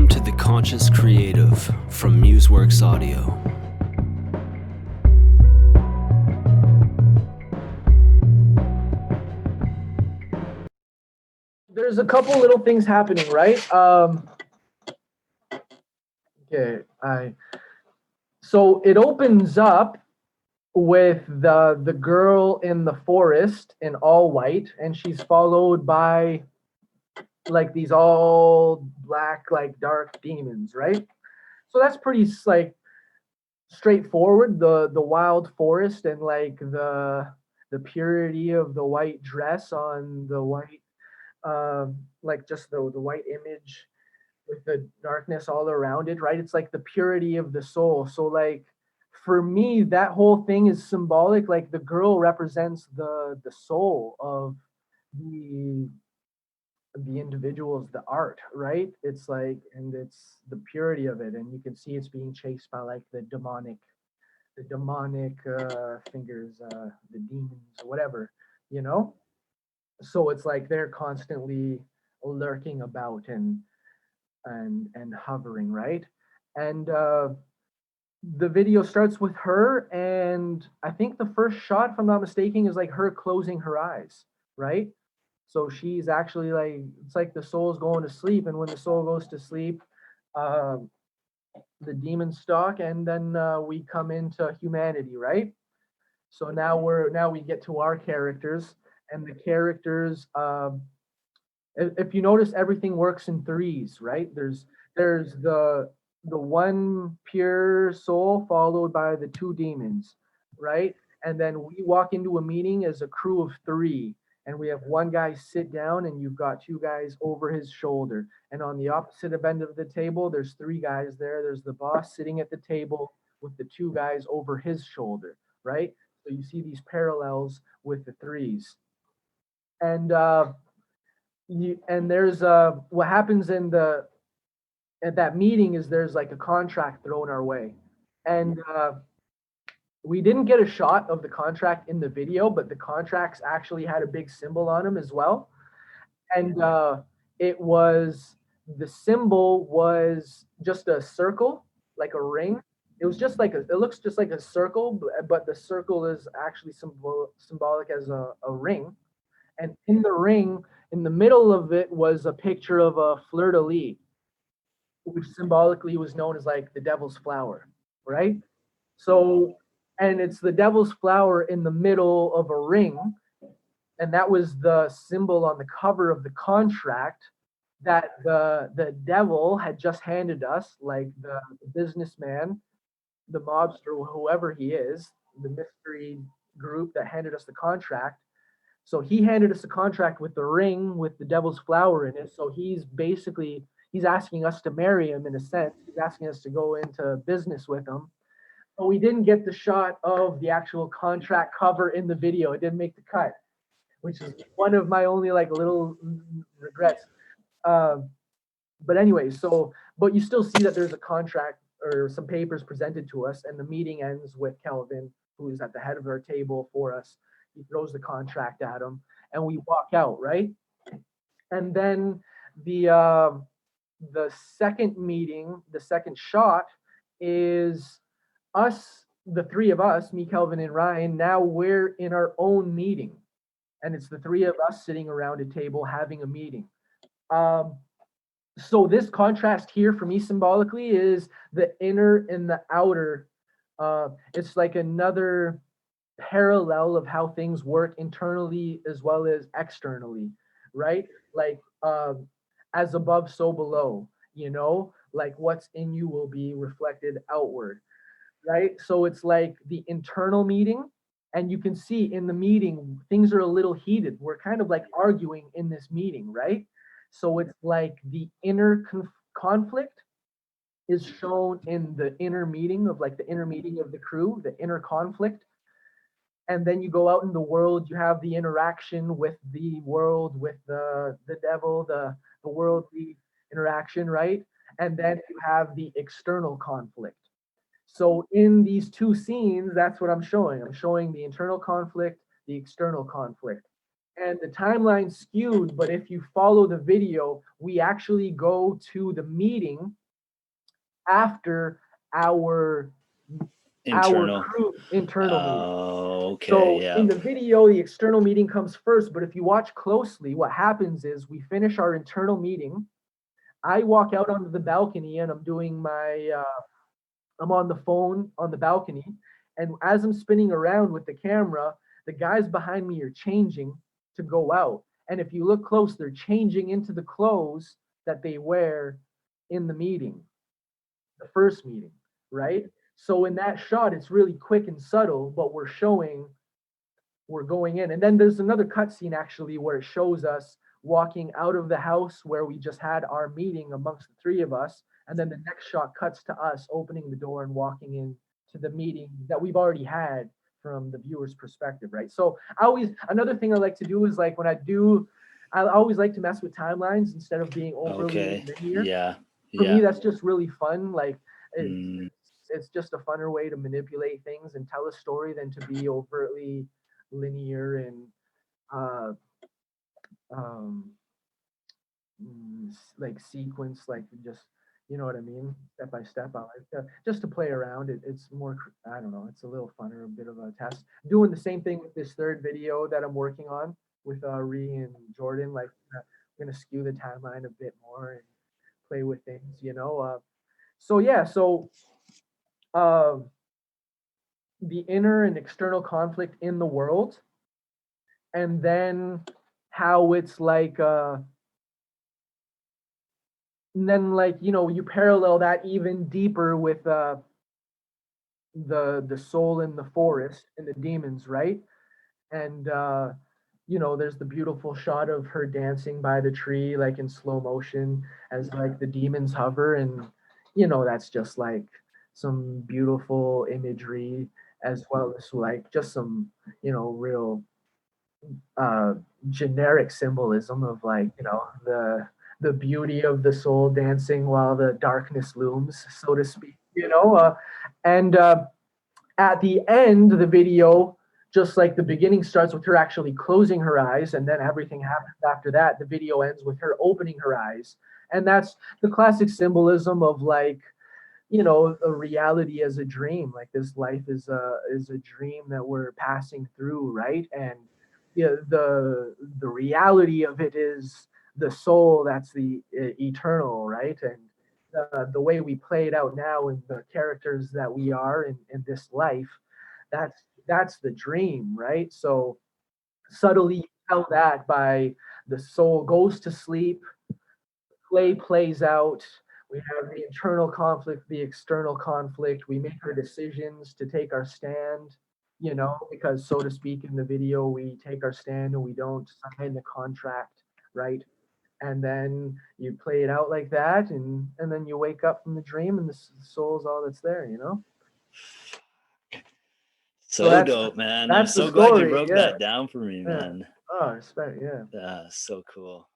Welcome to The Conscious Creative from MuseWorks Audio. There's a couple little things happening, right? So it opens up with the girl in the forest in all white, and she's followed by like these all black, like dark demons, right? So that's pretty like straightforward. The wild forest and like the purity of the white dress on the white, like just the white image with the darkness all around it, right? It's like the purity of the soul. So like for me, that whole thing is symbolic. Like the girl represents the soul of the individuals, the art, right? It's like, and it's the purity of it, and you can see it's being chased by like the demonic fingers, the demons, or whatever, you know. So it's like they're constantly lurking about and hovering, right? And the video starts with her, and I think the first shot, if I'm not mistaken, is like her closing her eyes, right? So she's actually like, it's like the soul's going to sleep, and when the soul goes to sleep, uh, the demons stalk, and then we come into humanity, right? So now we get to our characters, and the characters. If you notice, everything works in threes, right? There's the one pure soul followed by the two demons, right? And then we walk into a meeting as a crew of three, and we have one guy sit down, and you've got two guys over his shoulder. And on the opposite end of the table, there's three guys there. There's the boss sitting at the table with the two guys over his shoulder, right? So you see these parallels with the threes. And there's what happens in the at that meeting is there's like a contract thrown our way, and we didn't get a shot of the contract in the video, but the contracts actually had a big symbol on them as well. And it was the symbol was just a circle, like a ring. It was just like it looks just like a circle, but the circle is actually symbolic as a ring. And in the ring, in the middle of it, was a picture of a fleur-de-lis, which symbolically was known as like the devil's flower, right? So, and it's the devil's flower in the middle of a ring, and that was the symbol on the cover of the contract that the devil had just handed us, like the businessman, the mobster, whoever he is, the mystery group that handed us the contract. So he handed us a contract with the ring with the devil's flower in it. So he's asking us to marry him in a sense. He's asking us to go into business with him. But we didn't get the shot of the actual contract cover in the video. It didn't make the cut, which is one of my only like little regrets. But anyway, but you still see that there's a contract or some papers presented to us, and the meeting ends with Kelvin, who's at the head of our table for us. He throws the contract at him, and we walk out, right? And then the second meeting, the second shot is us, the three of us, me, Kelvin, and Ryan. Now we're in our own meeting, and it's the three of us sitting around a table having a meeting. So this contrast here for me symbolically is the inner and the outer. It's like another parallel of how things work internally as well as externally, right? Like as above, so below, like what's in you will be reflected outward, right? So it's like the internal meeting, and you can see in the meeting, things are a little heated. We're kind of like arguing in this meeting, right? So it's like the inner conflict is shown in the inner meeting of like the inner meeting of the crew, the inner conflict. And then you go out in the world, you have the interaction with the world, with the devil, the worldly interaction, right? And then you have the external conflict. So in these two scenes, that's what I'm showing. I'm showing the internal conflict, the external conflict. and the timeline skewed, but if you follow the video, we actually go to the meeting after our Internal. internal meeting. Oh, okay. So Yeah. in the video, the external meeting comes first, but if you watch closely, what happens is we finish our internal meeting. I walk out onto the balcony and I'm doing I'm on the phone on the balcony. And as I'm spinning around with the camera, the guys behind me are changing to go out. And if you look close, they're changing into the clothes that they wear in the meeting, the first meeting, right? So in that shot, it's really quick and subtle, but we're going in. And then there's another cutscene actually where it shows us walking out of the house where we just had our meeting amongst the three of us. And then the next shot cuts to us opening the door and walking in to the meeting that we've already had from the viewer's perspective, right? So another thing I like to do is like when I always like to mess with timelines instead of being overly linear. Yeah. For me, that's just really fun. Like Mm. it's just a funner way to manipulate things and tell a story than to be overtly linear and uh like sequence, like just you know what I mean, step by step. I like just to play around. It's more, I don't know, it's a little funner, a bit of a test. Doing the same thing with this third video that I'm working on with Ree and Jordan. Like I'm gonna skew the timeline a bit more and play with things, you know. So yeah, so the inner and external conflict in the world, and then how it's like and then like you know you parallel that even deeper with the soul in the forest and the demons, right? And you know there's the beautiful shot of her dancing by the tree like in slow motion as like the demons hover, and you know that's just like some beautiful imagery, as well as like just some you know real uh generic symbolism of like you know the beauty of the soul dancing while the darkness looms, so to speak, you know. And at the end of the video, just like the beginning starts with her actually closing her eyes, and then everything happens after that. The video ends with her opening her eyes, and that's the classic symbolism of like you know a reality as a dream. Like this life is a dream that we're passing through, right? And yeah, the reality of it is the soul, that's the eternal, right? And the way we play it out now and the characters that we are in this life, that's the dream, right? So subtly tell that by the soul goes to sleep, play plays out, we have the internal conflict, the external conflict, we make our decisions to take our stand, you know, because so to speak in the video we take our stand and we don't sign the contract, right? And then you play it out like that, and then you wake up from the dream and the soul's all that's there, you know. So dope, man. I'm that's the so glad you story, broke yeah. that down for me, Yeah. man. Oh, respect, yeah. Yeah, so cool.